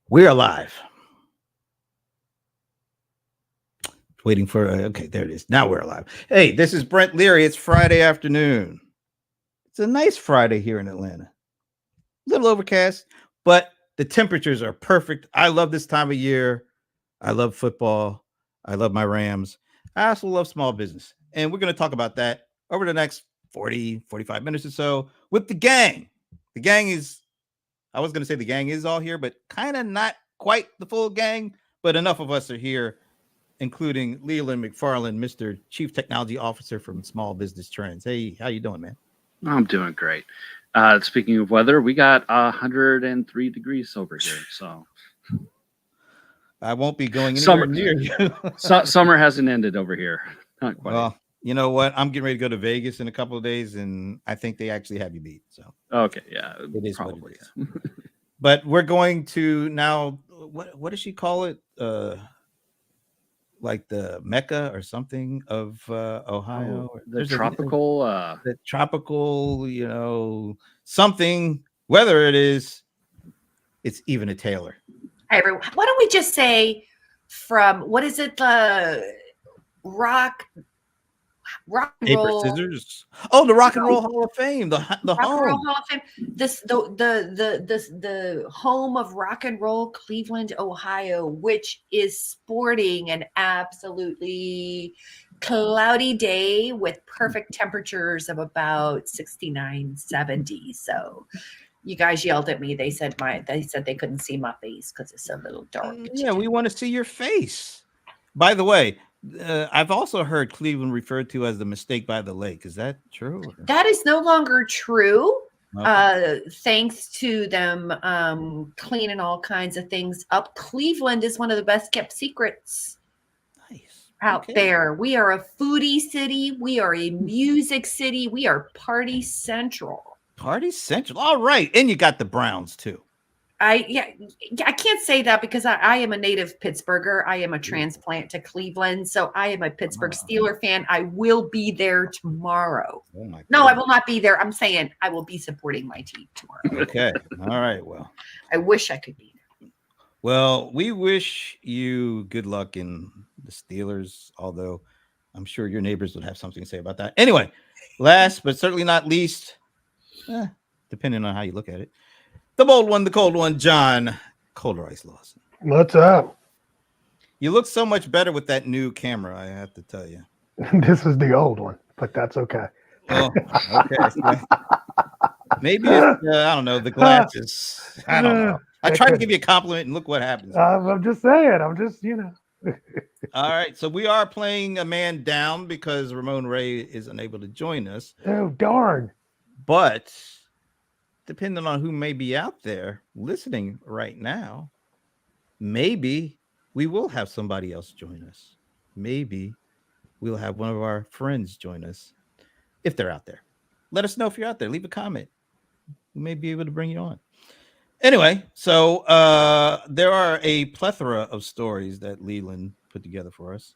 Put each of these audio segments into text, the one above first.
We're alive. Waiting for okay, there it is. Now we're alive. Hey, this is Brent Leary. It's Friday afternoon. It's a nice Friday here in Atlanta. A little overcast, but the temperatures are perfect. I love this time of year. I love football. I love my Rams. I also love small business. And we're going to talk about that over the next 40, 45 minutes or so with the gang. The gang is, I was going to say the gang is all here, but kind of not quite the full gang, but enough of us are here, including Leland McFarland, Mr. Chief Technology Officer from Small Business Trends. Hey, how you doing, man? I'm doing great. Speaking of weather, we got 103 degrees over here. So I won't be going anywhere summer, near you. summer hasn't ended over here. Not quite. Well, you know what? I'm getting ready to go to Vegas in a couple of days, and I think they actually have you beat. So Okay, yeah, it is what it probably. is. But we're going to now. What does she call it? Like the Mecca or something of Ohio. The tropical. The tropical, something. Whether it is, it's even a Taylor. Hi, everyone. Why don't we just say from what is it? The rock and Paper roll. scissors. Oh, the Rock and Roll Hall of Fame. The Rock and Roll home. Hall of Fame. The home of rock and roll, Cleveland, Ohio, which is sporting an absolutely cloudy day with perfect temperatures of about 69, 70. So you guys yelled at me. They said they couldn't see my face because it's a little dark. Yeah, we want to see your face. By the way, I've also heard Cleveland referred to as the mistake by the lake. Is that true? That is no longer true. Okay. Thanks to them cleaning all kinds of things up. Cleveland is one of the best kept secrets Nice. out Okay. there. We are a foodie city. We are a music city. We are party central. Party Central. All right. And you got the Browns too. I can't say that because I am a native Pittsburgher. I am a transplant to Cleveland, so I am a Pittsburgh Steeler fan. I will be there tomorrow. Oh my No, I goodness. will not be there. I'm saying I will be supporting my team tomorrow. Okay. All right. Well, I wish I could be there. well, we wish you good luck in the Steelers, although I'm sure your neighbors would have something to say about that. Anyway, last but certainly not least, depending on how you look at it, the bold one, the cold one, John Colder Ice Lawson. What's up? You look so much better with that new camera, I have to tell you. This is the old one, but that's okay. Oh, okay. Maybe it's, I don't know, the glasses. I don't know. I tried to give you a compliment and look what happens. I'm just saying. I'm just, All right. So we are playing a man down because Ramon Ray is unable to join us. Oh, darn. But depending on who may be out there listening right now, maybe we will have somebody else join us. Maybe we'll have one of our friends join us if they're out there. Let us know if you're out there. Leave a comment. We may be able to bring you on. Anyway, so there are a plethora of stories that Leland put together for us.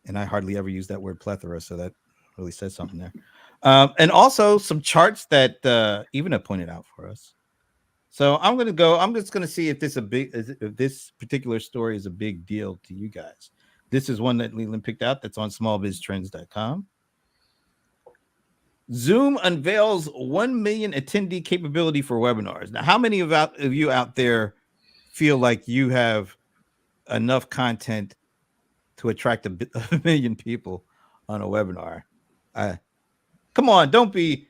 And I hardly ever use that word plethora, so that really says something there. And also some charts that Even have pointed out for us. So I'm just gonna see if if this particular story is a big deal to you guys. This is one that Leland picked out that's on smallbiztrends.com. Zoom unveils 1 million attendee capability for webinars. Now, how many of you out there feel like you have enough content to attract a million people on a webinar? Come on, don't be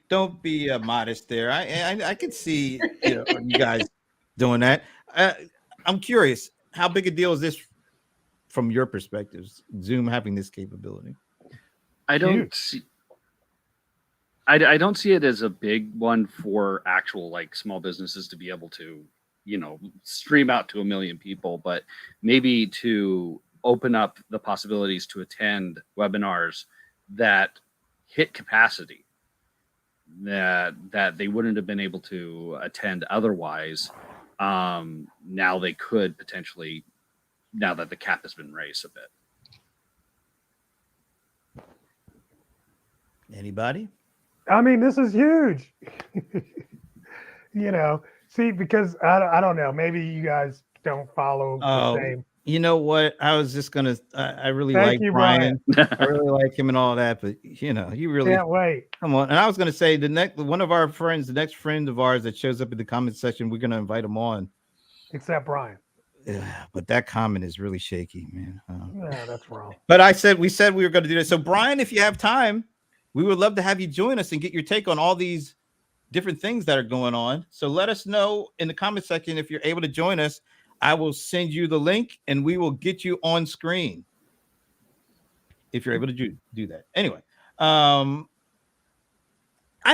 modest there. I can see you guys doing that. I'm curious, how big a deal is this from your perspectives? Zoom having this capability. I don't see. I don't see it as a big one for actual like small businesses to be able to, stream out to 1 million people, but maybe to open up the possibilities to attend webinars that hit capacity that they wouldn't have been able to attend otherwise. Now they could potentially, now that the cap has been raised a bit. Anybody? I mean, this is huge. See, because I don't know, maybe you guys don't follow Oh, the same. you know what? I was just gonna. I really Thank like you, Brian. Brian. I really like him and all that, but you really Can't wait. come on. And I was gonna say the next one of our friends, the next friend of ours that shows up in the comment section, we're gonna invite him on. Except Brian. Yeah, but that comment is really shaky, man. Yeah, that's wrong. But we said we were going to do that. So Brian, if you have time, we would love to have you join us and get your take on all these different things that are going on. So let us know in the comment section if you're able to join us. I will send you the link and we will get you on screen if you're able to do that. Anyway, I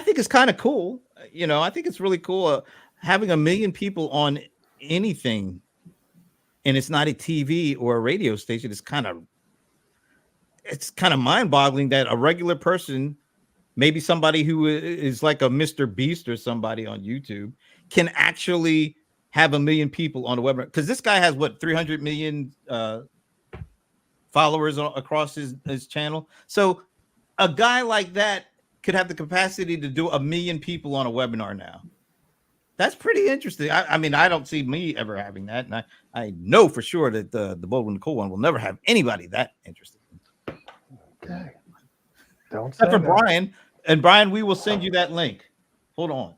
think it's kind of cool. I think it's really cool having 1 million people on anything, and it's not a TV or a radio station. It's kind of mind-boggling that a regular person, maybe somebody who is like a Mr. Beast or somebody on YouTube, can actually have 1 million people on the webinar. Because this guy has 300 million followers across his channel. So a guy like that could have the capacity to do 1 million people on a webinar now. That's pretty interesting. I mean, I don't see me ever having that, and I know for sure that the Bold and Cool one will never have anybody that interested. Okay. Don't say Except for that. Brian. And Brian, we will send you that link. Hold on.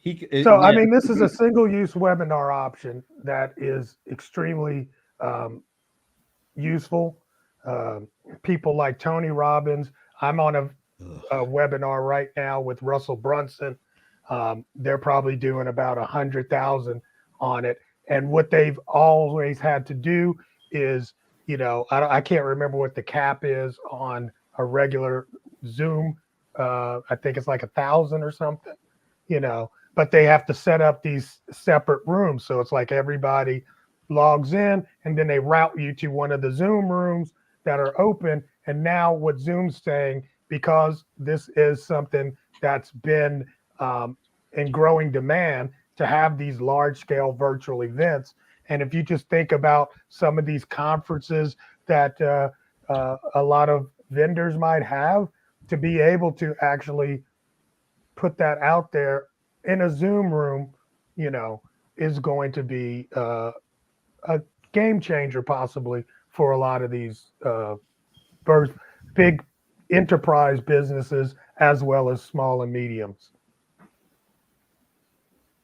I mean, this is a single-use webinar option that is extremely useful. People like Tony Robbins. I'm on a webinar right now with Russell Brunson. They're probably doing about 100,000 on it. And what they've always had to do is, I can't remember what the cap is on a regular Zoom. I think it's like 1,000 or something, but they have to set up these separate rooms. So it's like everybody logs in and then they route you to one of the Zoom rooms that are open. And now what Zoom's saying, because this is something that's been in growing demand to have these large scale virtual events. And if you just think about some of these conferences that a lot of vendors might have, to be able to actually put that out there in a Zoom room, is going to be a game changer possibly for a lot of these big enterprise businesses as well as small and mediums.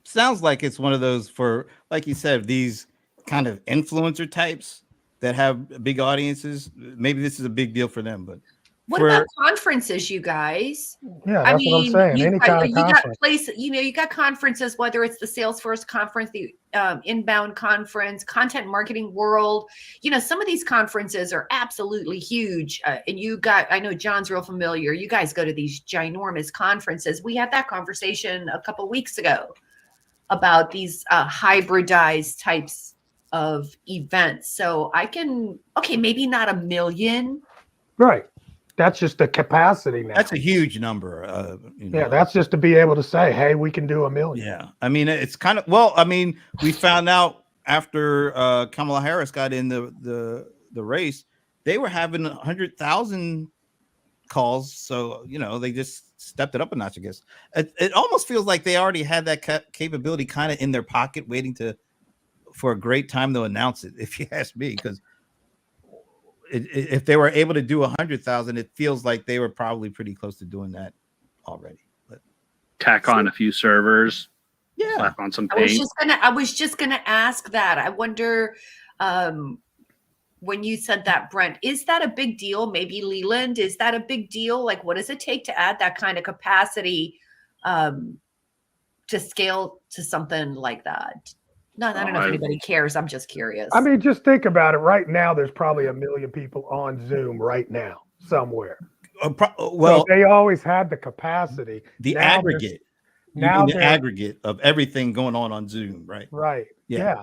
Sounds like it's one of those for, like you said, these kind of influencer types that have big audiences. Maybe this is a big deal for them, but what about conferences, you guys? Yeah, that's what I'm saying. Any kind of conference. You got conferences, whether it's the Salesforce conference, the Inbound conference, Content Marketing World. Some of these conferences are absolutely huge. And I know John's real familiar. You guys go to these ginormous conferences. We had that conversation a couple of weeks ago about these hybridized types of events. So maybe not 1 million. Right. That's just the capacity now. That's a huge number. Yeah, that's just to be able to say, hey, we can do 1 million. Yeah. I mean, it's kind of, we found out after Kamala Harris got in the race, they were having 100,000 calls. So, they just stepped it up a notch, I guess. It almost feels like they already had that capability kind of in their pocket, waiting for a great time to announce it, if you ask me, because if they were able to do 100,000, it feels like they were probably pretty close to doing that already. But tack on a few servers, yeah, slap on some paint. I was just gonna ask that. I wonder, when you said that, Brent, is that a big deal? Maybe Leland, is that a big deal? Like, what does it take to add that kind of capacity to scale to something like that? No, I don't know if anybody cares. I'm just curious. I mean, just think about it. Right now, there's probably 1 million people on Zoom right now somewhere. So they always had the capacity. The now aggregate. Now the aggregate of everything going on Zoom, right? Right. Yeah.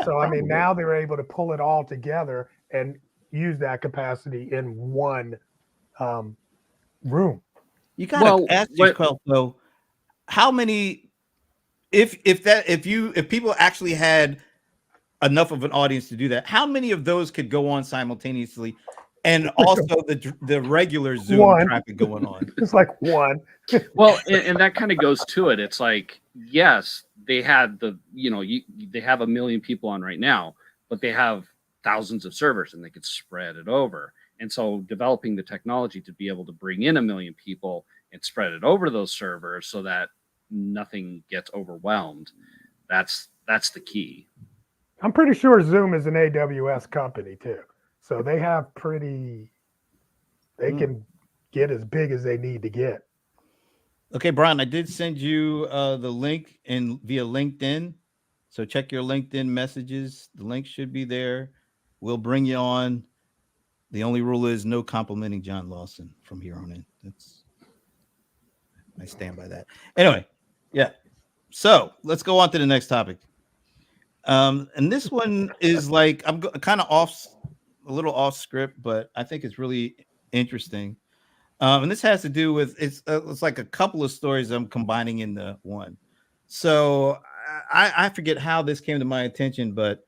So I mean, now they're able to pull it all together and use that capacity in one room. You gotta ask yourself though, how many? If people actually had enough of an audience to do that, how many of those could go on simultaneously, and also the regular Zoom traffic going on? It's like one. Well, and that kind of goes to it. It's like, yes, they had they have 1 million people on right now, but they have thousands of servers and they could spread it over. And so developing the technology to be able to bring in 1 million people and spread it over those servers so that nothing gets overwhelmed, that's the key. I'm pretty sure Zoom is an AWS company too. So they have they can get as big as they need to get. Okay, Brian, I did send you the link via LinkedIn. So check your LinkedIn messages. The link should be there. We'll bring you on. The only rule is no complimenting John Lawson from here on in. I stand by that. Anyway, yeah. So let's go on to the next topic. And this one is like, I'm kind of a little off script, but I think it's really interesting. And this has to do with, it's like a couple of stories I'm combining into one. So I forget how this came to my attention, but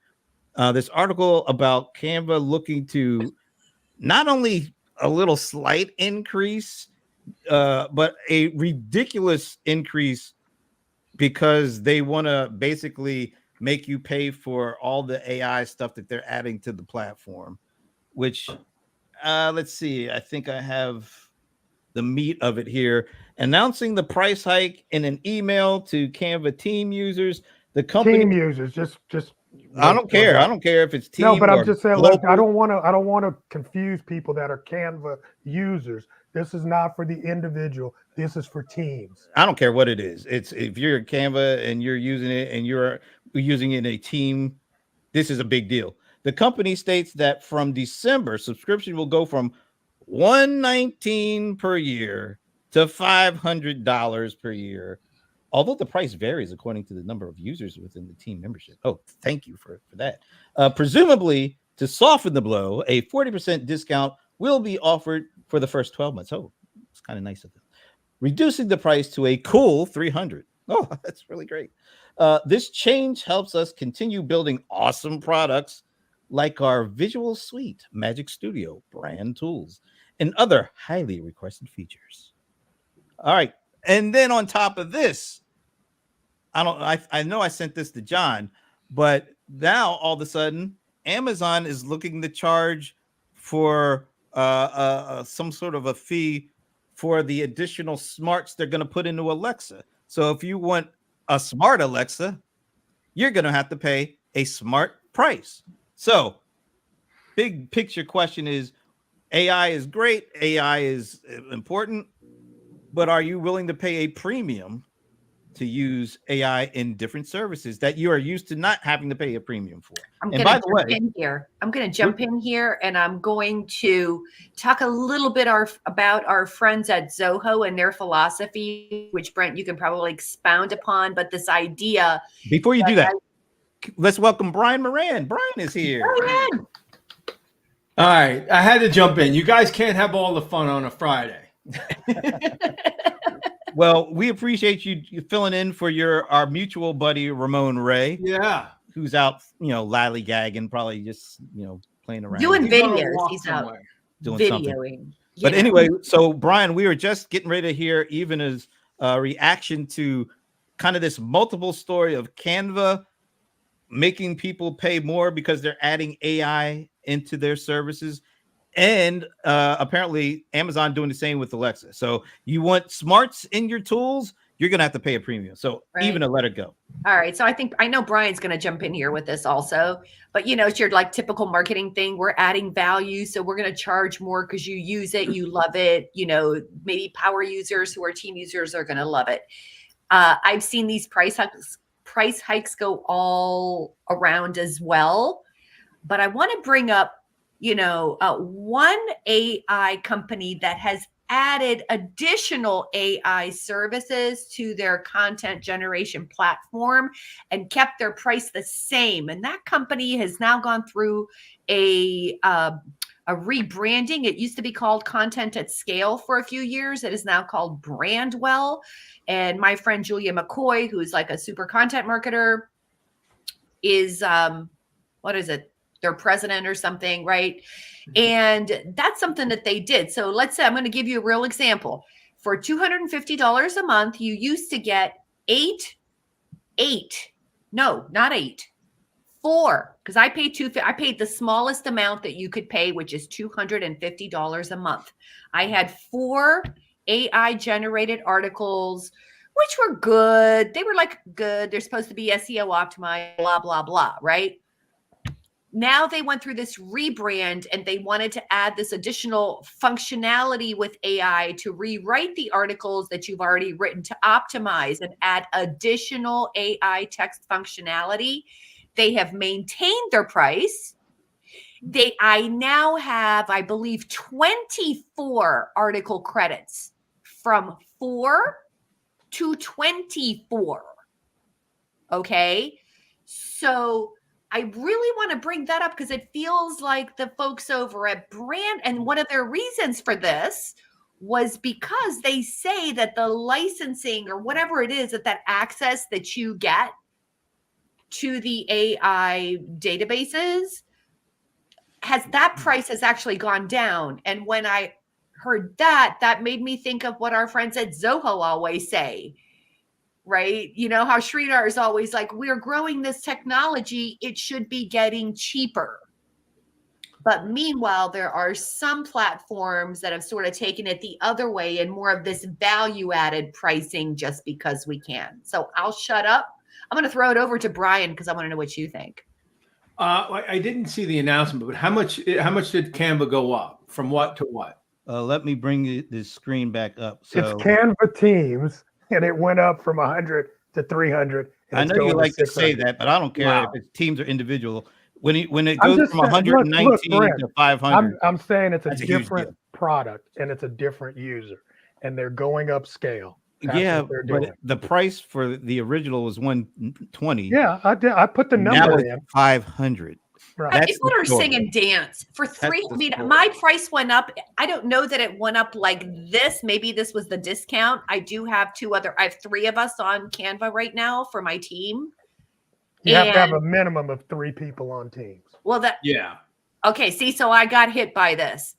this article about Canva looking to not only a little slight increase, but a ridiculous increase, because they want to basically make you pay for all the AI stuff that they're adding to the platform, which let's see, I think I have the meat of it here. Announcing the price hike in an email to Canva team users. The company team users, just I don't care. I don't care if it's team. No, but I'm just saying, look, global. I don't want to confuse people that are Canva users. This is not for the individual. This is for teams. I don't care what it is. It's if you're a Canva and you're using it and you're using it in a team, this is a big deal. The company states that from December, subscription will go from $119 per year to $500 per year, although the price varies according to the number of users within the team membership. Oh, thank you for that. Presumably, to soften the blow, a 40% discount will be offered for the first 12 months. Oh, it's kind of nice of them. Reducing the price to a cool $300. Oh, that's really great. This change helps us continue building awesome products like our Visual Suite, Magic Studio, brand tools, and other highly requested features. All right. And then on top of this, I know I sent this to John, but now all of a sudden, Amazon is looking to charge for some sort of a fee for the additional smarts they're going to put into Alexa. So if you want a smart Alexa, you're going to have to pay a smart price. So big picture question is, AI is great. AI is important, but are you willing to pay a premium to use AI in different services that you are used to not having to pay a premium for? I'm going to jump in here. I'm going to jump in here, and I'm going to talk a little bit about our friends at Zoho and their philosophy, which, Brent, you can probably expound upon. But this idea. Before you do that, let's welcome Brian Moran. Brian is here. Brian. All right. I had to jump in. You guys can't have all the fun on a Friday. Well, we appreciate you filling in for our mutual buddy, Ramon Ray. Yeah. Who's out, lollygagging, probably just, playing around. Doing videos. He's out doing videoing. Something. But anyway, so Brian, we were just getting ready to hear even as a reaction to kind of this multiple story of Canva making people pay more because they're adding AI into their services. And apparently Amazon doing the same with Alexa. So you want smarts in your tools, you're going to have to pay a premium. So even to let it go. All right. So I know Brian's going to jump in here with this also, but it's your typical marketing thing. We're adding value. So we're going to charge more because you use it. You love it. Maybe power users who are team users are going to love it. I've seen these price hikes go all around as well, but I want to bring up one AI company that has added additional AI services to their content generation platform and kept their price the same. And that company has now gone through a rebranding. It used to be called Content at Scale for a few years. It is now called Brandwell. And my friend Julia McCoy, who's like a super content marketer, is their president or something, right? And that's something that they did. So let's say I'm going to give you a real example. For $250 a month, you used to get 8 8. No, not 8. 4, because I paid the smallest amount that you could pay, which is $250 a month. I had 4 AI generated articles, which were good. They were like good. They're supposed to be SEO optimized, blah, blah, blah, right? Now they went through this rebrand and they wanted to add this additional functionality with AI to rewrite the articles that you've already written to optimize and add additional AI text functionality. They have maintained their price. I now have, I believe, 24 article credits from 4 to 24. Okay. So I really want to bring that up because it feels like the folks over at Brand, and one of their reasons for this was because they say that the licensing or whatever it is, that access that you get to the AI databases that price has actually gone down. And when I heard that, that made me think of what our friends at Zoho always say, right? You know how Sridhar is always like, we're growing this technology, it should be getting cheaper. But meanwhile, there are some platforms that have sort of taken it the other way and more of this value-added pricing just because we can. So I'll shut up. I'm going to throw it over to Brian because I want to know what you think. I didn't see the announcement, but how much did Canva go up? From what to what? Let me bring the screen back up. So It's Canva Teams, and it went up from 100 to 300. I know you like to say that, but I don't care if it's teams or individual. When it goes from 119 to 500, I'm saying it's a different product and it's a different user, and they're going upscale. Yeah, but the price for the original was 120. Yeah, I put the number now in. 500. Right. People are sing and dance for 3. I mean, my price went up. I don't know that it went up like this. Maybe this was the discount. I have 3 of us on Canva right now for my team. You have to have a minimum of 3 people on Teams. Well, okay. See, so I got hit by this.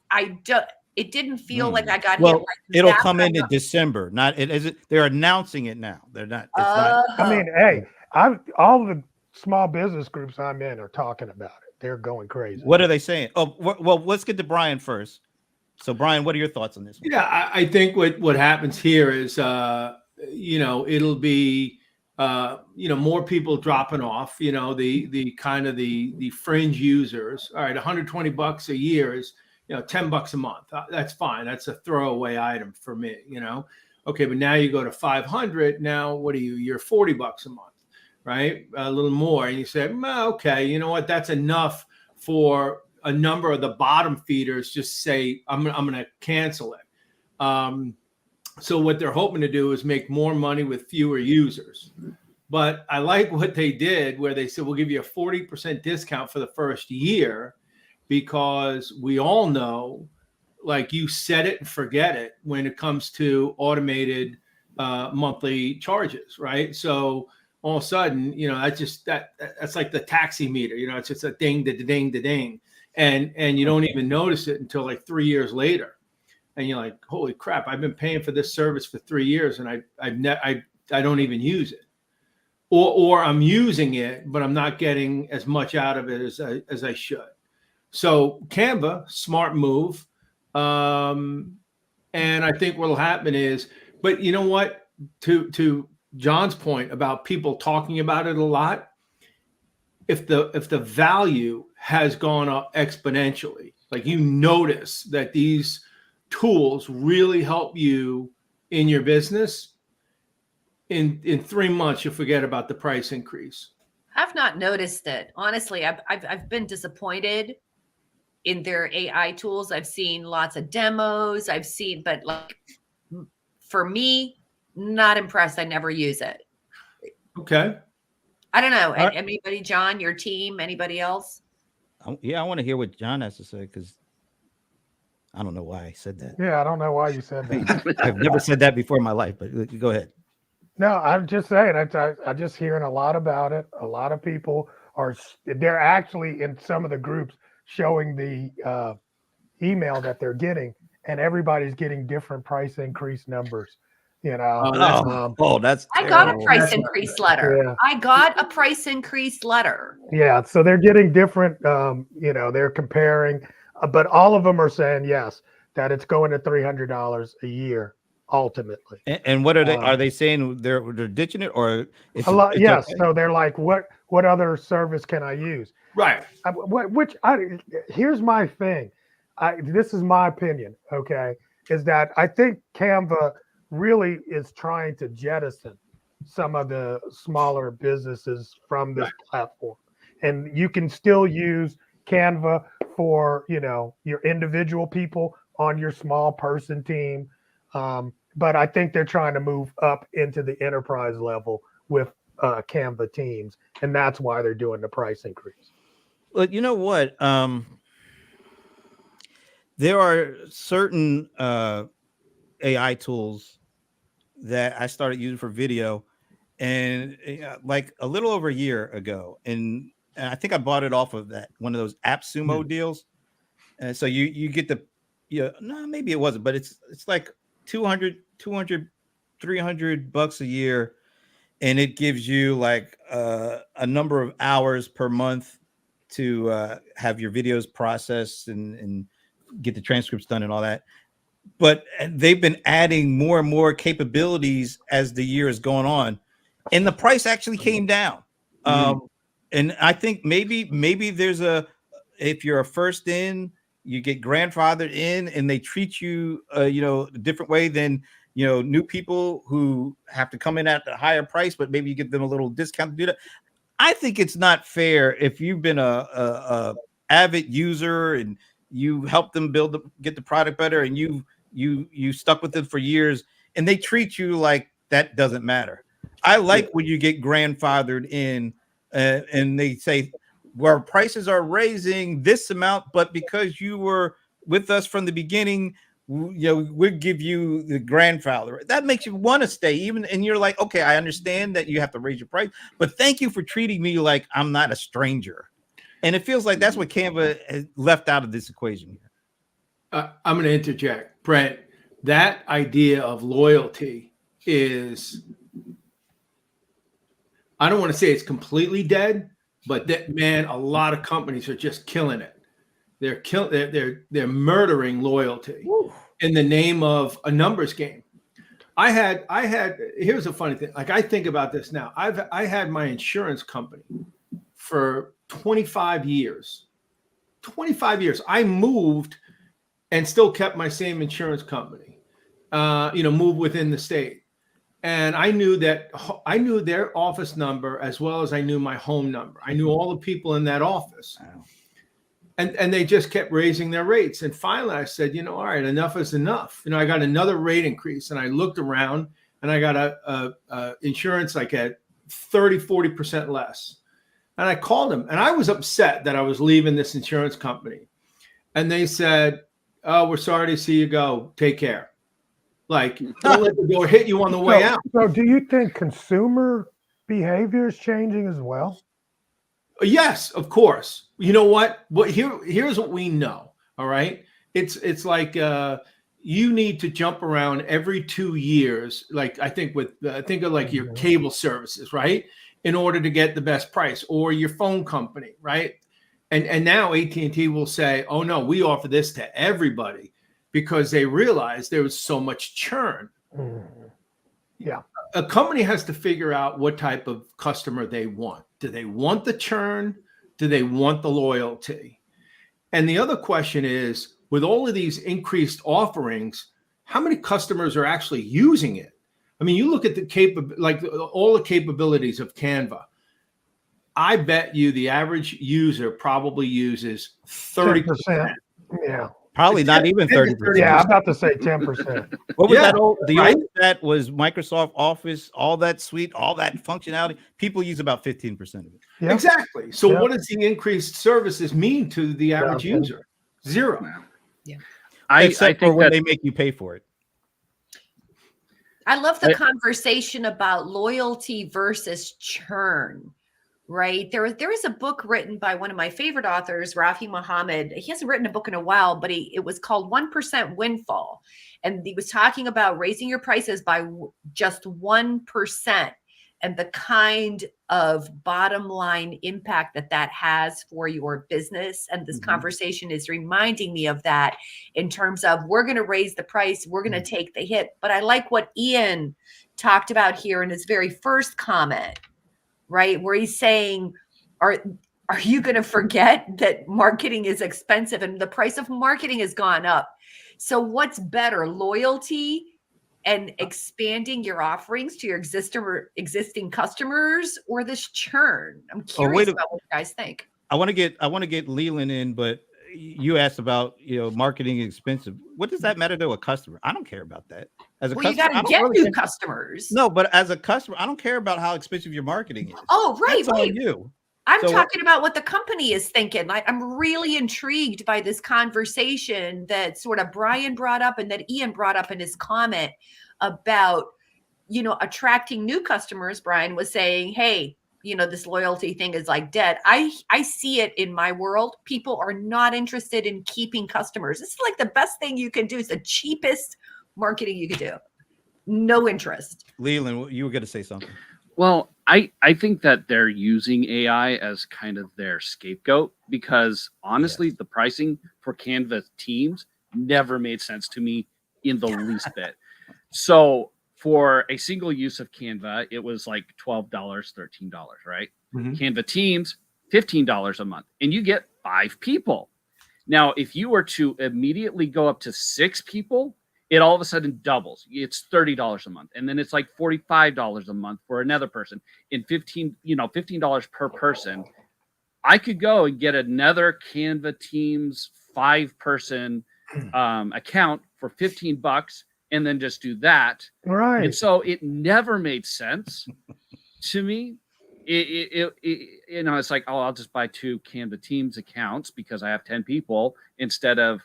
It didn't feel like I got hit. Well, it'll come in December. They're announcing it now. They're not. It's not. I mean, hey, all the small business groups I'm in are talking about it. They're going crazy. What are they saying? Oh, well, let's get to Brian first. So, Brian, what are your thoughts on this one? Yeah, I think what happens here is, it'll be, more people dropping off. The kind of the fringe users. All right, $120 a year is, $10 a month. That's fine. That's a throwaway item for me. Okay, but now you go to 500. Now, what are you? You're $40 a month, right? A little more, and you say, okay, you know what? That's enough for a number of the bottom feeders. Just say, I'm going to cancel it. So what they're hoping to do is make more money with fewer users. But I like what they did, where they said we'll give you a 40% discount for the first year. Because we all know, like, you set it and forget it when it comes to automated monthly charges, right? So all of a sudden, that's like the taxi meter. It's just a ding, da ding, da ding, and you don't even notice it until like 3 years later, and you're like, holy crap! I've been paying for this service for 3 years, and I don't even use it, or I'm using it, but I'm not getting as much out of it as I should. So Canva, smart move. And I think what'll happen is, but you know what, to John's point about people talking about it a lot, if the value has gone up exponentially, like you notice that these tools really help you in your business, in 3 months, you'll forget about the price increase. I've not noticed it. Honestly, I've been disappointed in their AI tools. I've seen lots of demos. But like for me, not impressed. I never use it. Okay. I don't know. Anybody, John, your team, anybody else? Yeah, I want to hear what John has to say because I don't know why I said that. Yeah, I don't know why you said that. I've never said that before in my life, but go ahead. No, I'm just saying, I'm just hearing a lot about it. A lot of people they're actually in some of the groups showing the email that they're getting, and everybody's getting different price increase numbers. You know, Oh, that's that's I got a terrible. price That's not increase letter. Yeah. I got a price increase letter. yeah. So they're getting different. You know, they're comparing, but all of them are saying yes, that it's going to $300 a year ultimately. And what are they? Um, Are they saying they're ditching it, or A lot, it's yes. okay? So they're like, what other service can I use? right. Here's my thing. This is my opinion. Okay, is that I think Canva really is trying to jettison some of the smaller businesses from this platform, and you can still use Canva for your individual people on your small person team. But I think they're trying to move up into the enterprise level with Canva teams, and that's why they're doing the price increase. But you know what? There are certain AI tools that I started using for video, and like a little over a year ago, and I think I bought it off of that one of those AppSumo deals. And so you get the no, maybe it wasn't, but it's like 200 $300 a year, and it gives you like a number of hours per month to have your videos processed and get the transcripts done and all that. But they've been adding more and more capabilities as the year is going on, and the price actually came down. And I think maybe there's if you're a first in, you get grandfathered in, and they treat you a different way than new people who have to come in at a higher price, but maybe you give them a little discount to do that. I think it's not fair if you've been a avid user and you helped them get the product better, and you stuck with it for years, and they treat you like that doesn't matter. I like when you get grandfathered in, and they say, well, prices are raising this amount, but because you were with us from the beginning, we'll give you the grandfather. That makes you want to stay even. And you're like, okay, I understand that you have to raise your price, but thank you for treating me like I'm not a stranger. And it feels like that's what Canva has left out of this equation here. I'm going to interject, Brent. That idea of loyalty is, I don't want to say it's completely dead, but that, man, a lot of companies are just killing it. They're murdering loyalty in the name of a numbers game. Here's a funny thing. Like, I think about this now. I had my insurance company for 25 years. 25 years. I moved and still kept my same insurance company. Moved within the state. And I knew their office number as well as I knew my home number. I knew all the people in that office. Wow. And they just kept raising their rates. And finally I said, all right, enough is enough. I got another rate increase, and I looked around and I got a insurance like at 30-40% less. And I called them, and I was upset that I was leaving this insurance company. And they said, oh, we're sorry to see you go. Take care. Like, don't let the door hit you on the way out. So do you think consumer behavior is changing as well? Yes, of course. You know what? Here's what we know. All right. It's like you need to jump around every 2 years. Like, I think think of like your cable services, right? In order to get the best price, or your phone company, right? And now AT&T will say, oh no, we offer this to everybody, because they realize there was so much churn. Yeah. A company has to figure out what type of customer they want. Do they want the churn? Do they want the loyalty? And the other question is, with all of these increased offerings, how many customers are actually using it? I mean, you look at all the capabilities of Canva. I bet you the average user probably uses 30%. Yeah. Probably not even 30%. Yeah, I'm about to say 10%. What was that old? Right? Old that was Microsoft Office, all that suite, all that functionality. People use about 15% of it. Yeah. Exactly. So Yeah. what does the increased services mean to the average user? Zero. Yeah. Except for when they make you pay for it. I love the conversation about loyalty versus churn. right? There was a book written by one of my favorite authors, Rafi Muhammad. He hasn't written a book in a while, but it was called 1% Windfall. And he was talking about raising your prices by just 1% and the kind of bottom line impact that has for your business. And this conversation is reminding me of that in terms of we're going to raise the price, we're going to take the hit. But I like what Ian talked about here in his very first comment, right? Where he's saying, are you going to forget that marketing is expensive and the price of marketing has gone up? So what's better, loyalty and expanding your offerings to your existing customers, or this churn? I'm curious about what you guys think. I want to get Leland in, but you asked about, marketing expensive. What does that matter to a customer? I don't care about that. As a customer, you got to get new customers. No, but as a customer, I don't care about how expensive your marketing is. Oh, right, That's right. on you. I'm talking about what the company is thinking. I'm really intrigued by this conversation that sort of Brian brought up and that Ian brought up in his comment about, attracting new customers. Brian was saying, hey, this loyalty thing is like dead. I see it in my world. People are not interested in keeping customers. This is like the best thing you can do. It's the cheapest marketing you could do. No interest. Leland, you were going to say something. Well, I think that they're using AI as kind of their scapegoat because honestly, the pricing for Canva Teams never made sense to me in the least bit. So for a single use of Canva, it was like $12, $13, right? Canva Teams, $15 a month, and you get 5 people. Now, if you were to immediately go up to 6 people, it all of a sudden doubles. It's $30 a month. And then it's like $45 a month for another person. And $15 per person. I could go and get another Canva Teams 5-person account for $15 and then just do that. Right. And so it never made sense to me. It's like, oh, I'll just buy 2 Canva Teams accounts because I have 10 people instead of,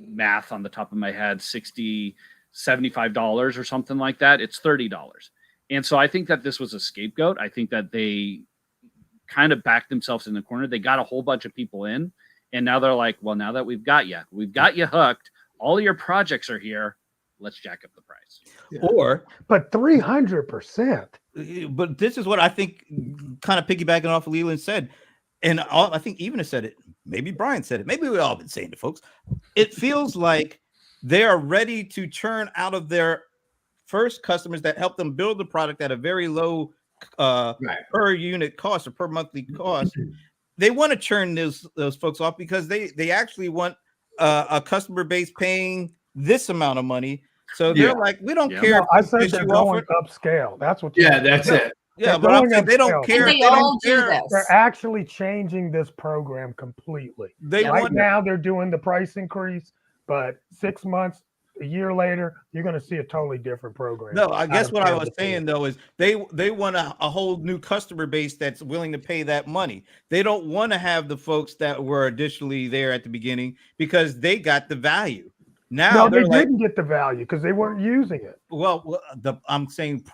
math on the top of my head, $75 or something like that. It's $30. And so I think that this was a scapegoat. I think that they kind of backed themselves in the corner. They got a whole bunch of people in, and now they're like, well, now that we've got you hooked, all your projects are here, let's jack up the price. Yeah. But 300%. But this is what I think, kind of piggybacking off of Leland said. And I think even said it, maybe Brian said it, maybe we've all been saying it, folks. It feels like they are ready to churn out of their first customers that help them build the product at a very low per unit cost or per monthly cost. They want to churn those folks off because they actually want a customer base paying this amount of money. So they're like, we don't care. No, I said they're going upscale. That's what. That's it. Yeah, but I'm saying they don't care. And they all do this. They're actually changing this program completely. Now they're doing the price increase, but 6 months, a year later, you're going to see a totally different program. No, I guess what I was saying though is they want a whole new customer base that's willing to pay that money. They don't want to have the folks that were additionally there at the beginning because they got the value. Now they didn't get the value because they weren't using it. Well, I'm saying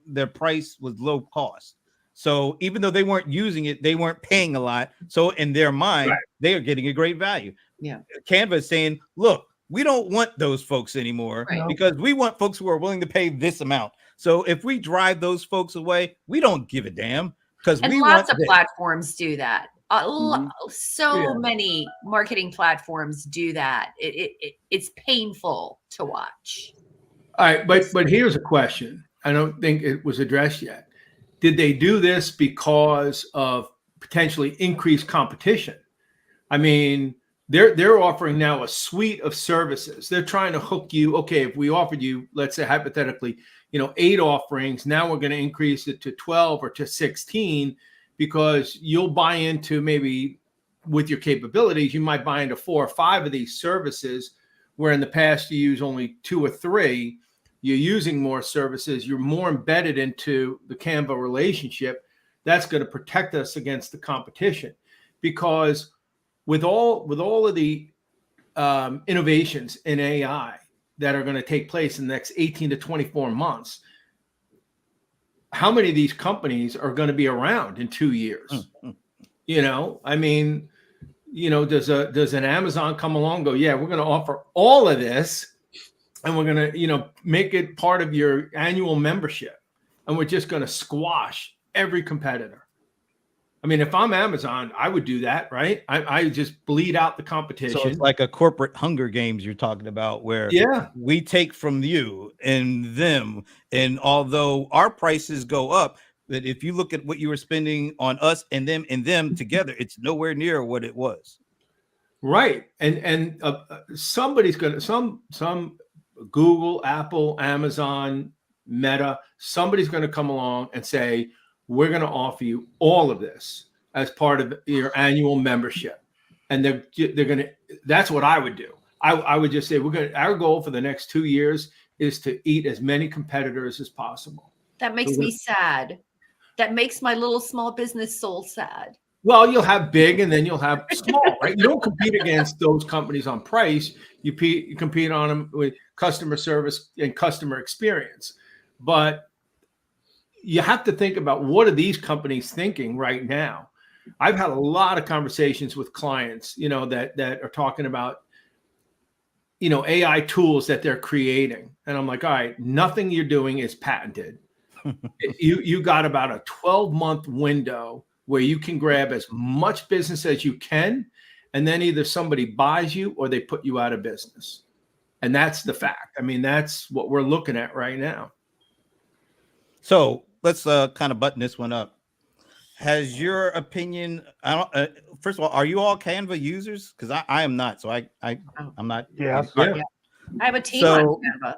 their price was low cost. So even though they weren't using it, they weren't paying a lot. So in their mind, they are getting a great value. Yeah. Canva is saying, look, we don't want those folks anymore because we want folks who are willing to pay this amount. So if we drive those folks away, we don't give a damn because lots of platforms do that. So many marketing platforms do that. It's painful to watch. All right, but here's a question. I don't think it was addressed yet. Did they do this because of potentially increased competition? I mean, they're offering now a suite of services. They're trying to hook you. Okay, if we offered you, let's say hypothetically, 8 offerings, now we're going to increase it to 12 or to 16 because you'll buy into, maybe with your capabilities, you might buy into 4 or 5 of these services, where in the past you use only 2 or 3. You're using more services, you're more embedded into the Canva relationship. That's going to protect us against the competition, because with all of the innovations in AI that are going to take place in the next 18 to 24 months, how many of these companies are going to be around in 2 years? You know, I mean, you know, does an Amazon come along and go, yeah, we're going to offer all of this and we're going to, you know, make it part of your annual membership. And we're just going to squash every competitor. I mean, if I'm Amazon, I would do that, right? I just bleed out the competition. So it's like a corporate Hunger Games you're talking about, where we take from you and them. And although our prices go up, that if you look at what you were spending on us and them together, it's nowhere near what it was. Right. And somebody's going to, some Google, Apple, Amazon, Meta, somebody's going to come along and say, we're going to offer you all of this as part of your annual membership. And they're going to, that's what I would do. I would just say, our goal for the next 2 years is to eat as many competitors as possible. That makes me sad. That makes my little small business soul sad. Well, you'll have big and then you'll have small, right? You don't compete against those companies on price. You compete on them with customer service and customer experience. But you have to think about, what are these companies thinking right now? I've had a lot of conversations with clients, you know, that are talking about, you know, AI tools that they're creating. And I'm like, all right, nothing you're doing is patented. You got about a 12-month window where you can grab as much business as you can, and then either somebody buys you or they put you out of business. And that's the fact. I mean, that's what we're looking at right now. So let's kind of button this one up. Has your opinion? First of all, are you all Canva users? Because I am not. So I'm not. Yes. Yeah. I have a team on Canva.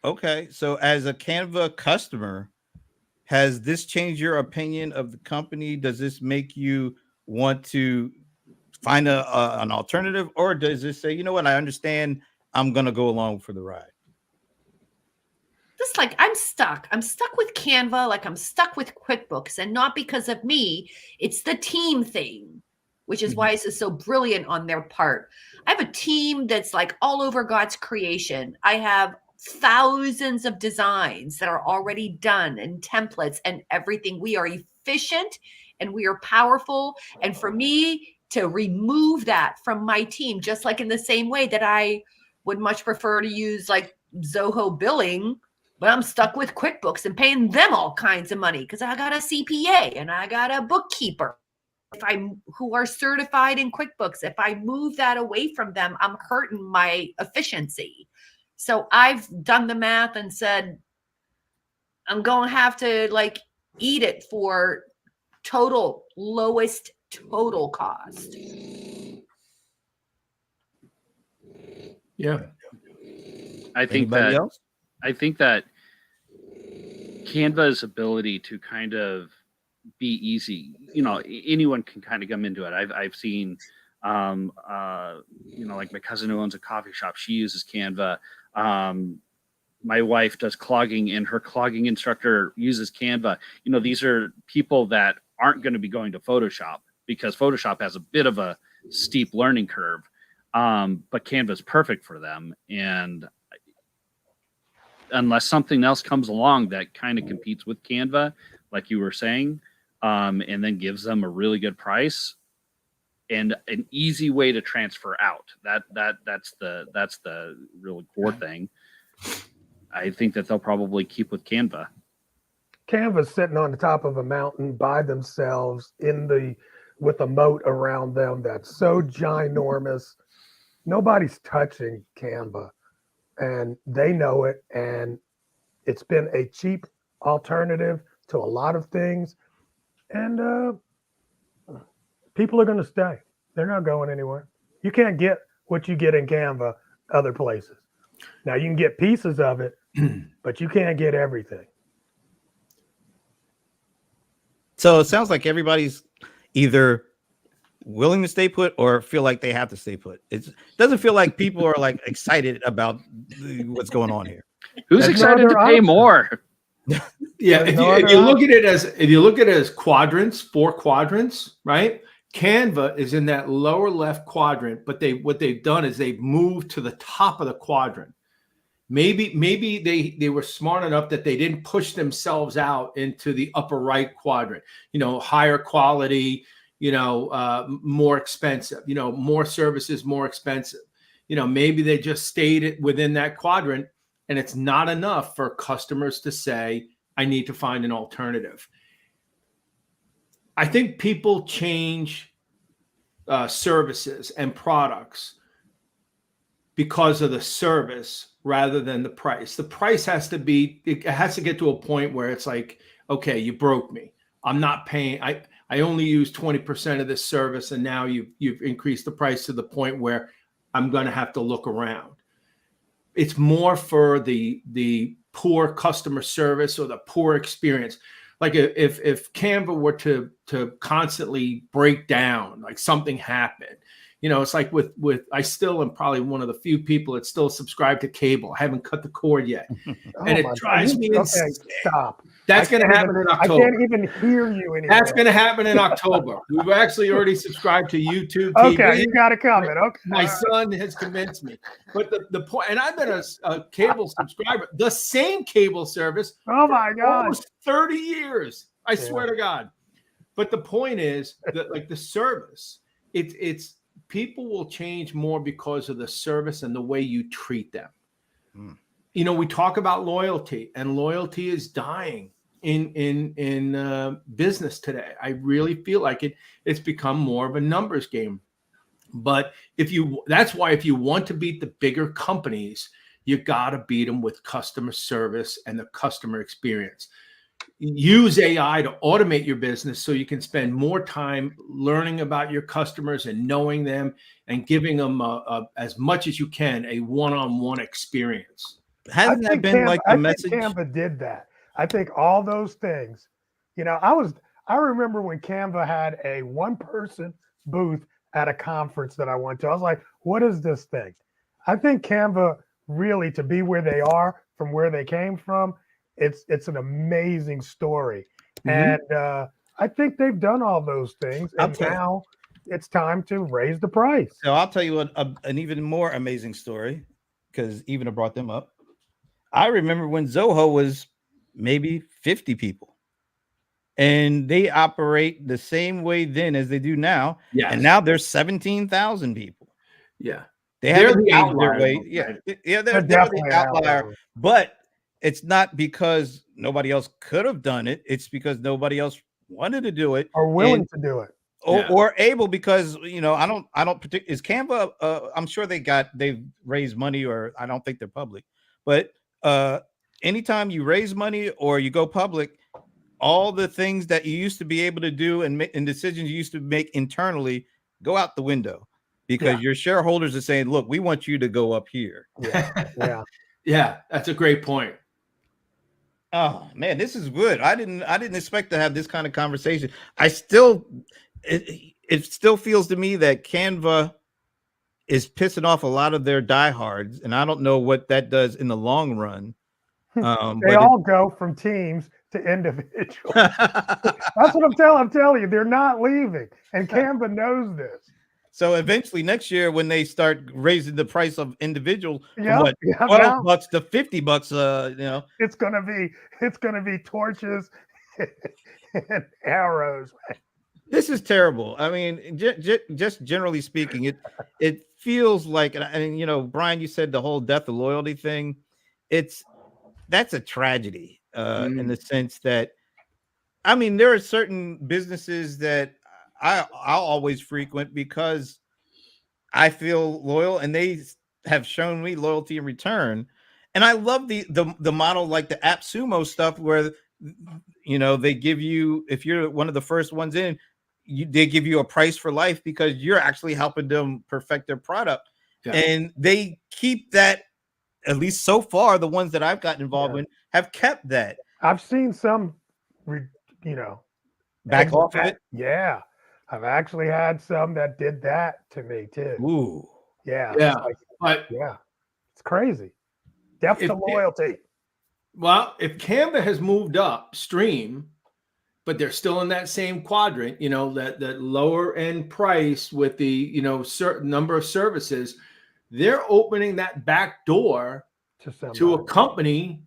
Okay, so as a Canva customer, has this changed your opinion of the company? Does this make you want to find an alternative, or does this say, you know what, I understand, I'm gonna go along for the ride? Just like I'm stuck with Canva, like I'm stuck with QuickBooks, and not because of me. It's the team thing, which is why this is so brilliant on their part. I have a team that's like all over God's creation. I have thousands of designs that are already done and templates and everything. We are efficient and we are powerful. And for me to remove that from my team, just like in the same way that I would much prefer to use like Zoho billing, but I'm stuck with QuickBooks and paying them all kinds of money because I got a CPA and I got a bookkeeper who are certified in QuickBooks. If I move that away from them, I'm hurting my efficiency. So I've done the math and said, I'm going to have to like eat it for lowest total cost. Yeah. I think that Canva's ability to kind of be easy, you know, anyone can kind of come into it. I've seen, you know, like my cousin who owns a coffee shop, she uses Canva. My wife does clogging and her clogging instructor uses Canva. You know, these are people that aren't going to be going to Photoshop because Photoshop has a bit of a steep learning curve. But Canva is perfect for them. And unless something else comes along that kind of competes with Canva, like you were saying, and then gives them a really good price and an easy way to transfer out, that's the really core thing. I think that they'll probably keep with Canva. Canva's sitting on the top of a mountain by themselves with a moat around them that's so ginormous. Nobody's touching Canva, and they know it. And it's been a cheap alternative to a lot of things. And people are going to stay. They're not going anywhere. You can't get what you get in Canva other places. Now you can get pieces of it, but you can't get everything. So it sounds like everybody's either willing to stay put or feel like they have to stay put. It doesn't feel like people are like excited about what's going on here. Who's excited to pay more? Yeah, if you look at it as quadrants, 4 quadrants, right? Canva is in that lower left quadrant, but what they've done is they've moved to the top of the quadrant. Maybe they were smart enough that they didn't push themselves out into the upper right quadrant, higher quality, more expensive, more services, more expensive. Maybe they just stayed within that quadrant, and it's not enough for customers to say, I need to find an alternative. I think people change services and products because of the service rather than the price. The price has to get to a point where it's like, okay, you broke me. I'm not paying. I only use 20% of this service, and now you've increased the price to the point where I'm going to have to look around. It's more for the poor customer service or the poor experience. Like if Canva were to constantly break down, like something happened, it's like with I still am probably one of the few people that still subscribe to cable. I haven't cut the cord yet, and it drives me insane. Stop. That's going to happen in October. I can't even hear you anymore. That's going to happen in October. We've actually already subscribed to YouTube TV. Okay, you got it coming. Okay, my son has convinced me. But the point, and I've been a cable subscriber, the same cable service. Oh my God, almost 30 years. I swear to God. But the point is that, like, the service, it's people will change more because of the service and the way you treat them. We talk about loyalty, and loyalty is dying in business today. I really feel like it's become more of a numbers game. But that's why if you want to beat the bigger companies, you got to beat them with customer service and the customer experience. Use AI to automate your business so you can spend more time learning about your customers and knowing them and giving them as much as you can a one-on-one experience. Hasn't that been like the message? I think Canva did that. I think all those things, I remember when Canva had a one-person booth at a conference that I went to. I was like, what is this thing? I think Canva really, to be where they are from where they came from, it's an amazing story. And I think they've done all those things. And now it's time to raise the price. So I'll tell you an even more amazing story, because Ivana brought them up. I remember when Zoho was maybe 50 people, and they operate the same way then as they do now. Yeah. And now there's 17,000 people. Yeah. They're the outlier. Yeah. They're the outlier. But it's not because nobody else could have done it. It's because nobody else wanted to do it or willing to do it. Or able, because I don't is Canva I'm sure they've raised money, or I don't think they're public, but anytime you raise money or you go public, all the things that you used to be able to do and decisions you used to make internally go out the window, because your shareholders are saying, look, we want you to go up here. Yeah, that's a great point. Oh man, this is good. I didn't expect to have this kind of conversation. It still feels to me that Canva is pissing off a lot of their diehards, and I don't know what that does in the long run. They all go from teams to individuals. That's what I'm telling you. They're not leaving, and Canva knows this. So eventually next year, when they start raising the price of individuals from $12 to $50, it's gonna be torches and arrows. This is terrible. I mean, just generally speaking, it feels like, and Brian, you said the whole death of loyalty thing. That's a tragedy in the sense that, I mean, there are certain businesses that I'll always frequent because I feel loyal, and they have shown me loyalty in return. And I love the model, like the AppSumo stuff, where they give you, if you're one of the first ones in, they give you a price for life because you're actually helping them perfect their product. And they keep that, at least so far, the ones that I've gotten involved in have kept that. I've seen some, back off of it. Yeah. I've actually had some that did that to me too. Ooh. Yeah. Yeah. It's crazy. Depth of loyalty. Well, if Canva has moved upstream, but they're still in that same quadrant, that lower end price with the, certain number of services, they're opening that back door to somebody. to a company,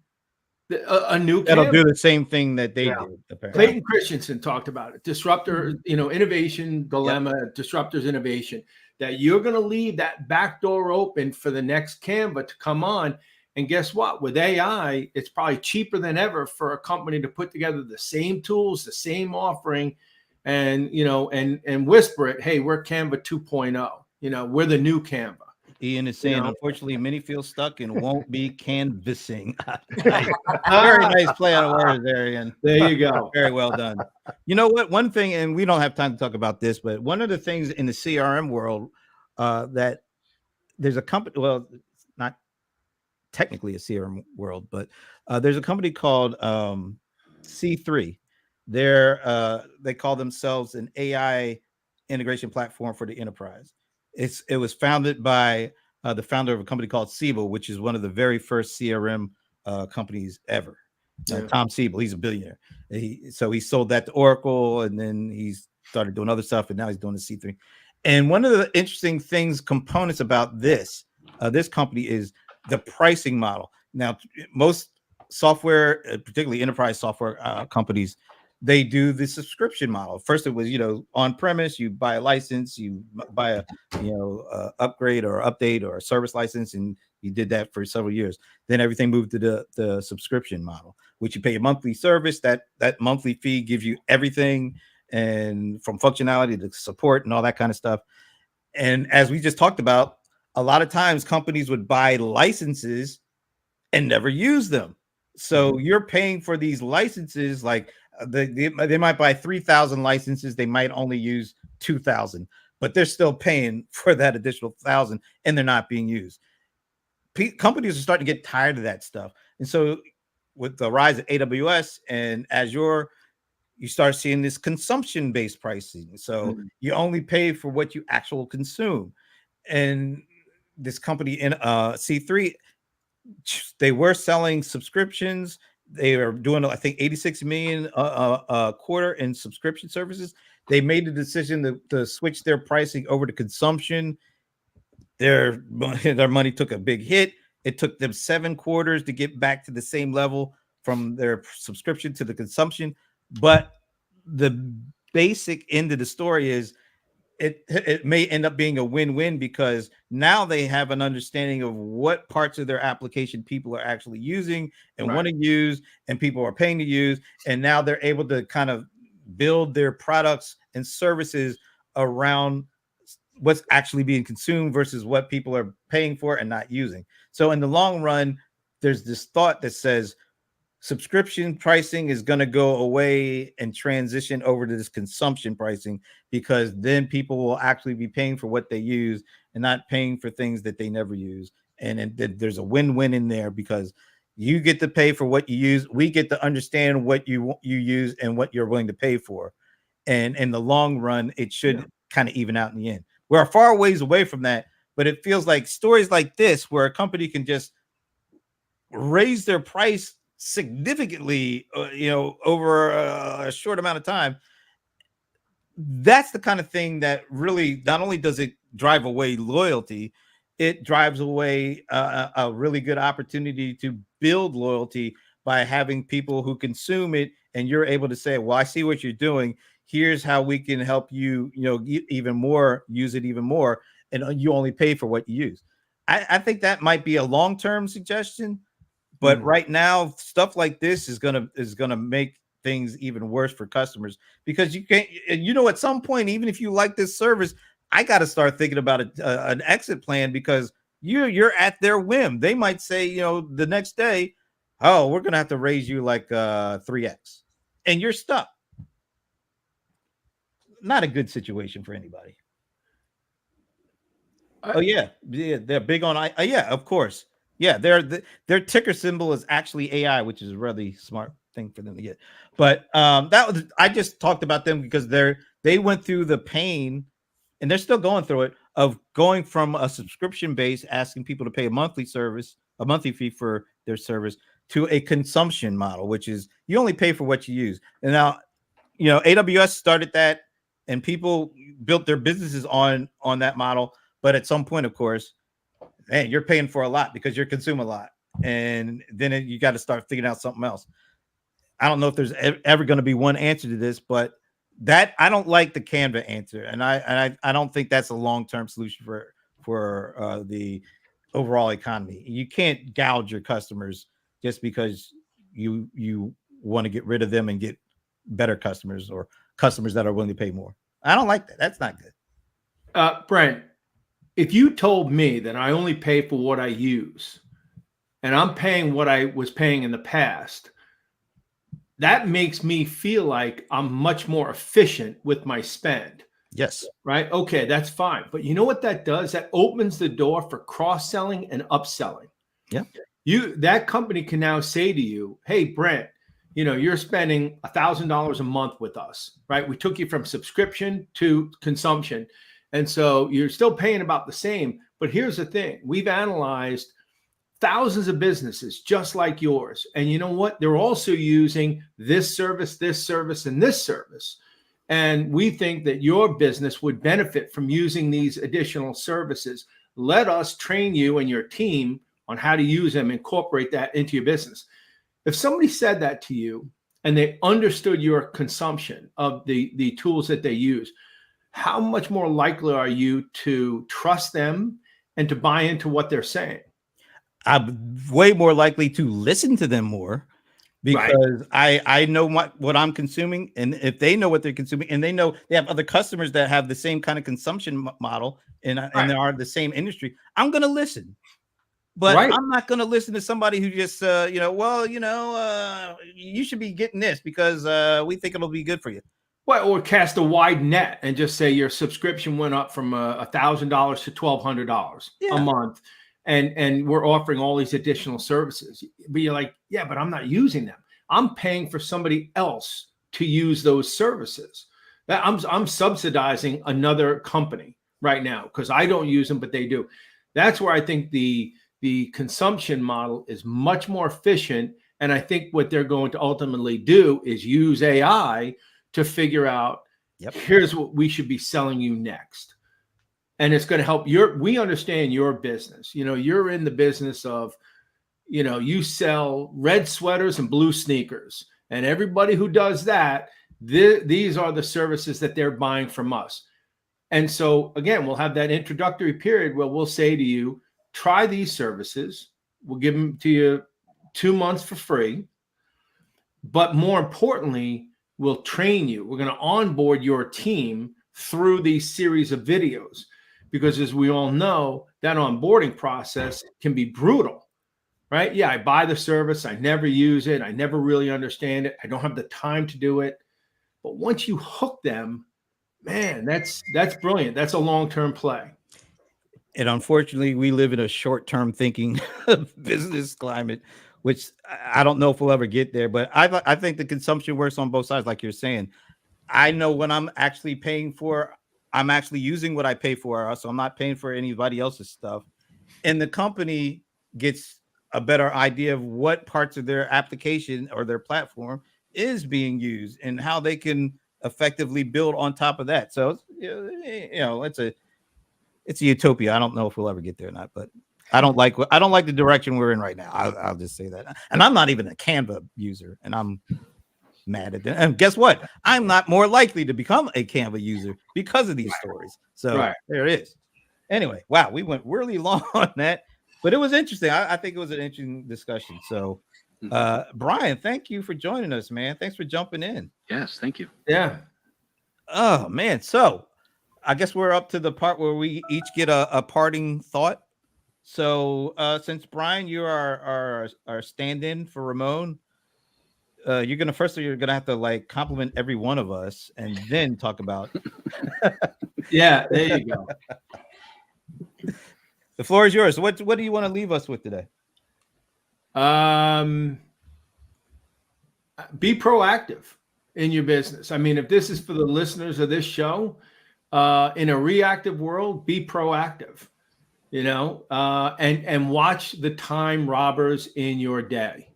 a new That'll Canva. do the same thing that they Yeah. did. Apparently. Clayton Christensen talked about it. Disruptor, innovation dilemma, disruptors innovation, that you're going to leave that back door open for the next Canva to come on. And guess what? With AI, it's probably cheaper than ever for a company to put together the same tools, the same offering, and and whisper it, hey, we're Canva 2.0. We're the new Canva. Ian is saying, know. unfortunately, many feel stuck and won't be canvassing. Very nice play on words there, Ian. There you go. Very well done. You know what? One thing, and we don't have time to talk about this, but one of the things in the CRM world that there's a company, well, it's not technically a CRM world, but there's a company called C3. They call themselves an AI integration platform for the enterprise. It was founded by the founder of a company called Siebel, which is one of the very first CRM companies ever. Tom Siebel, he's a billionaire. So he sold that to Oracle, and then he started doing other stuff, and now he's doing the C3. And one of the interesting components about this company is the pricing model. Now, most software, particularly enterprise software companies, they do the subscription model. First, it was on premise. You buy a license, you buy a upgrade or update or a service license, and you did that for several years. Then everything moved to the subscription model, which you pay a monthly service. That monthly fee gives you everything, and from functionality to support and all that kind of stuff. And as we just talked about, a lot of times companies would buy licenses and never use them. So you're paying for these licenses, like they might buy 3,000 licenses, they might only use 2,000, but they're still paying for that additional 1,000, and they're not being used. Companies are starting to get tired of that stuff, and so with the rise of AWS and Azure, you start seeing this consumption-based pricing. So you only pay for what you actually consume. And this company in C3, they were selling subscriptions. They are doing, I think, 86 million a quarter in subscription services. They made the decision to switch their pricing over to consumption. Their money took a big hit. It took them 7 quarters to get back to the same level from their subscription to the consumption. But the basic end of the story is it may end up being a win-win, because now they have an understanding of what parts of their application people are actually using and want to use, and people are paying to use. And now they're able to kind of build their products and services around what's actually being consumed versus what people are paying for and not using. So in the long run, there's this thought that says subscription pricing is going to go away and transition over to this consumption pricing, because then people will actually be paying for what they use and not paying for things that they never use. And there's a win-win in there, because you get to pay for what you use. We get to understand what you use and what you're willing to pay for. And in the long run, it should kind of even out in the end. We're far ways away from that, but it feels like stories like this, where a company can just raise their price significantly, over a short amount of time. That's the kind of thing that really, not only does it drive away loyalty, it drives away a really good opportunity to build loyalty by having people who consume it, and you're able to say, well, I see what you're doing. Here's how we can help you, even more, use it even more, and you only pay for what you use. I think that might be a long-term suggestion. But right now, stuff like this is gonna make things even worse for customers, because you can't, at some point, even if you like this service, I got to start thinking about an exit plan, because you're at their whim. They might say, the next day, oh, we're gonna have to raise you like 3x, and you're stuck. Not a good situation for anybody. They're big on of course. Yeah, their ticker symbol is actually AI, which is a really smart thing for them to get. But I just talked about them because they went through the pain, and they're still going through it, of going from a subscription base, asking people to pay a monthly fee for their service, to a consumption model, which is you only pay for what you use. And now, AWS started that, and people built their businesses on that model. But at some point, of course, man, you're paying for a lot because you consume a lot. and then you got to start figuring out something else. I don't know if there's ever going to be one answer to this, but that I don't like the Canva answer, and I don't think that's a long-term solution for the overall economy. You can't gouge your customers just because you want to get rid of them and get better customers or customers that are willing to pay more. I don't like that. That's not good. Brent, if you told me that I only pay for what I use and I'm paying what I was paying in the past, that makes me feel like I'm much more efficient with my spend. Yes. Right. Okay, that's fine. But you know what that does? That opens the door for cross-selling and upselling. Yeah. That company can now say to you, hey, Brent, you're spending $1,000 a month with us, right? We took you from subscription to consumption. And so you're still paying about the same. But here's the thing. We've analyzed thousands of businesses just like yours. And you know what? They're also using this service, and this service. And we think that your business would benefit from using these additional services. Let us train you and your team on how to use them, incorporate that into your business. If somebody said that to you and they understood your consumption of the tools that they use, how much more likely are you to trust them and to buy into what they're saying? I'm way more likely to listen to them more because I know what I'm consuming, and if they know what they're consuming, and they know they have other customers that have the same kind of consumption model and they are the same industry, I'm going to listen. But I'm not going to listen to somebody who just, you should be getting this because we think it'll be good for you. Well, or cast a wide net and just say your subscription went up from $1,000 to $1,200 a month, and we're offering all these additional services. But you're like, yeah, but I'm not using them. I'm paying for somebody else to use those services. That I'm subsidizing another company right now because I don't use them, but they do. That's where I think the consumption model is much more efficient. And I think what they're going to ultimately do is use AI to figure out, here's what we should be selling you next. And it's going to help we understand your business. You're in the business of, you sell red sweaters and blue sneakers. And everybody who does that, these are the services that they're buying from us. And so again, we'll have that introductory period where we'll say to you, try these services. We'll give them to you 2 months for free. But more importantly, we'll train you. We're going to onboard your team through these series of videos because, as we all know, that onboarding process can be brutal, right? Yeah, I buy the service. I never use it. I never really understand it. I don't have the time to do it. But once you hook them, man, that's brilliant. That's a long-term play. And unfortunately, we live in a short-term thinking business climate, which I don't know if we'll ever get there. But I think the consumption works on both sides, like you're saying. I know when I'm actually paying for, I'm actually using what I pay for, so I'm not paying for anybody else's stuff. And the company gets a better idea of what parts of their application or their platform is being used and how they can effectively build on top of that. So, it's a utopia. I don't know if we'll ever get there or not, but I don't like the direction we're in right now. I'll just say that. And I'm not even a Canva user, and I'm mad at them. And guess what? I'm not more likely to become a Canva user because of these stories. So there it is. Anyway, wow, we went really long on that, but it was interesting. I think it was an interesting discussion. So, Brian, thank you for joining us, man. Thanks for jumping in. Yes, thank you. Yeah. Oh man, so I guess we're up to the part where we each get a parting thought. So since Brian, you are our stand-in for Ramon, you're gonna have to compliment every one of us and then talk about. Yeah, there you go. The floor is yours. What do you want to leave us with today? Be proactive in your business. I mean, if this is for the listeners of this show, in a reactive world, be proactive, and watch the time robbers in your day,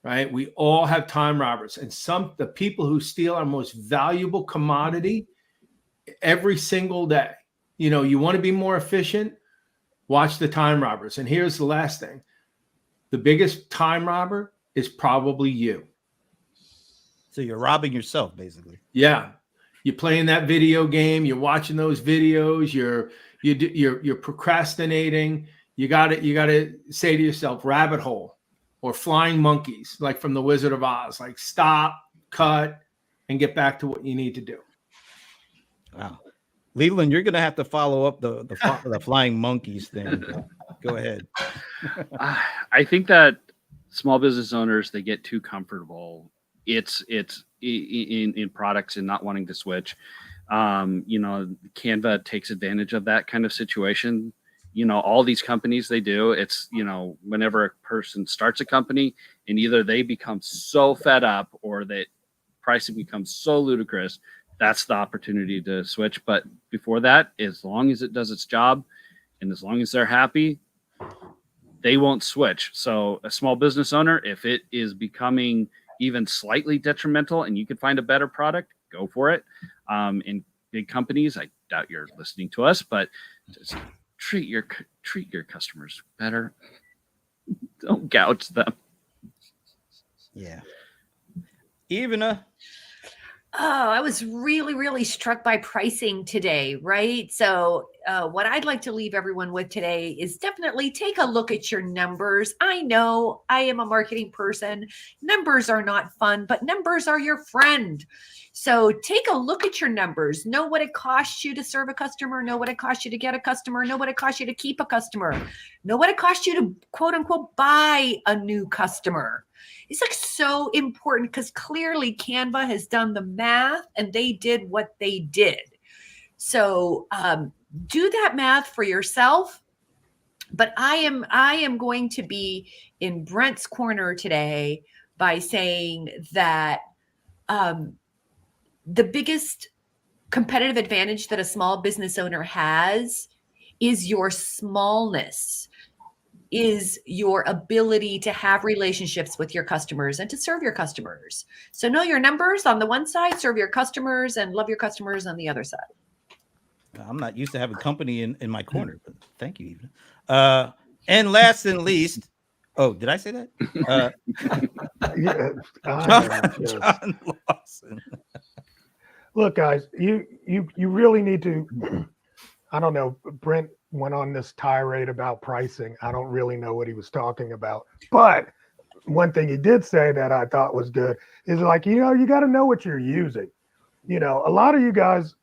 right? We all have time robbers, and the people who steal our most valuable commodity every single day. You want to be more efficient, watch the time robbers. And here's the last thing. the biggest time robber is probably you. So you're robbing yourself, basically. Yeah, you're playing that video game. You're watching those videos. You're procrastinating. You got to say to yourself, rabbit hole or flying monkeys, like from the Wizard of Oz. Like stop, cut, and get back to what you need to do. Wow, Leland, you're gonna have to follow up the flying monkeys thing. Go ahead. I think that small business owners, they get too comfortable. It's in products and not wanting to switch. Canva takes advantage of that kind of situation. All these companies, they do. It's, whenever a person starts a company and either they become so fed up or that pricing becomes so ludicrous, that's the opportunity to switch. But before that, as long as it does its job and as long as they're happy, they won't switch. So a small business owner, if it is becoming even slightly detrimental and you can find a better product, go for it. In big companies, I doubt you're listening to us, but just treat your customers better. Don't gouge them. Yeah. Ivana. Oh, I was really, really struck by pricing today, right? So, what I'd like to leave everyone with today is definitely take a look at your numbers. I know I am a marketing person. Numbers are not fun, but numbers are your friend. So, take a look at your numbers. Know what it costs you to serve a customer. Know what it costs you to get a customer. Know what it costs you to keep a customer. Know what it costs you to quote unquote buy a new customer. It's like so important because clearly Canva has done the math and they did what they did. So do that math for yourself. But I am going to be in Brent's corner today by saying that the biggest competitive advantage that a small business owner has is your smallness, is your ability to have relationships with your customers and to serve your customers. So know your numbers on the one side, serve your customers, and love your customers on the other side. I'm not used to having company in my corner, but thank you, Ivana. And last and least, oh, did I say that? John Lawson. Look, guys, you really need to. I don't know. Brent went on this tirade about pricing. I don't really know what he was talking about. But one thing he did say that I thought was good is like, you got to know what you're using. A lot of you guys,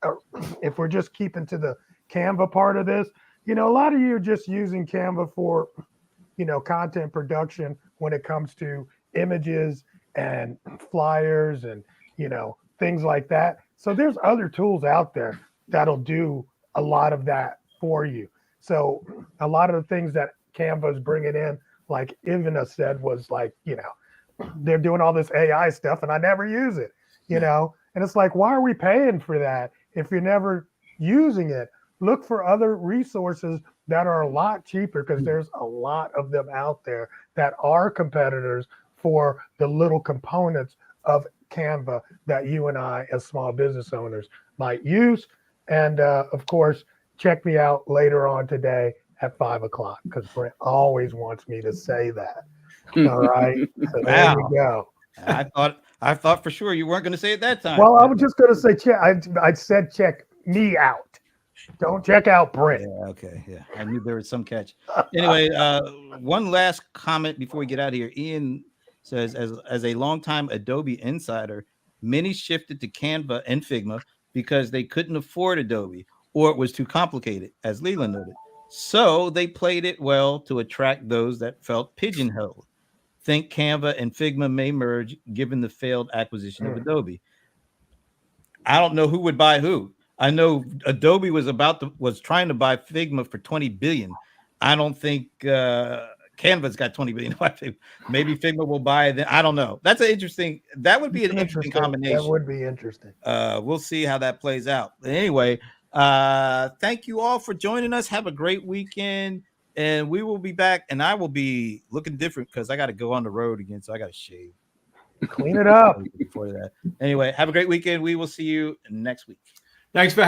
if we're just keeping to the Canva part of this, a lot of you are just using Canva for, content production when it comes to images and flyers and, things like that. So there's other tools out there that'll do a lot of that for you. So a lot of the things that Canva is bringing in, like Ivana said, was like, they're doing all this AI stuff and I never use it, and it's like, why are we paying for that if you're never using it? Look for other resources that are a lot cheaper because there's a lot of them out there that are competitors for the little components of Canva that you and I as small business owners might use. And of course, check me out later on today at 5:00 because Brent always wants me to say that. All right. So there you go. I thought for sure you weren't going to say it that time. Well, I was just going to say, I said, check me out. Don't check out Brent. Yeah, okay. Yeah. I knew there was some catch. Anyway, one last comment before we get out of here. Ian says, as a longtime Adobe insider, many shifted to Canva and Figma because they couldn't afford Adobe or it was too complicated, as Leland noted. So they played it well to attract those that felt pigeonholed. Think Canva and Figma may merge given the failed acquisition of Adobe. I don't know who would buy who. I know Adobe was trying to buy Figma for $20 billion. I don't think Canva's got $20 billion. Maybe Figma will buy it. I don't know. That would be an interesting combination. That would be interesting. We'll see how that plays out. But anyway, thank you all for joining us. Have a great weekend. And we will be back. And I will be looking different because I got to go on the road again. So I got to shave. Clean it up. Before that. Anyway, have a great weekend. We will see you next week. Thanks for having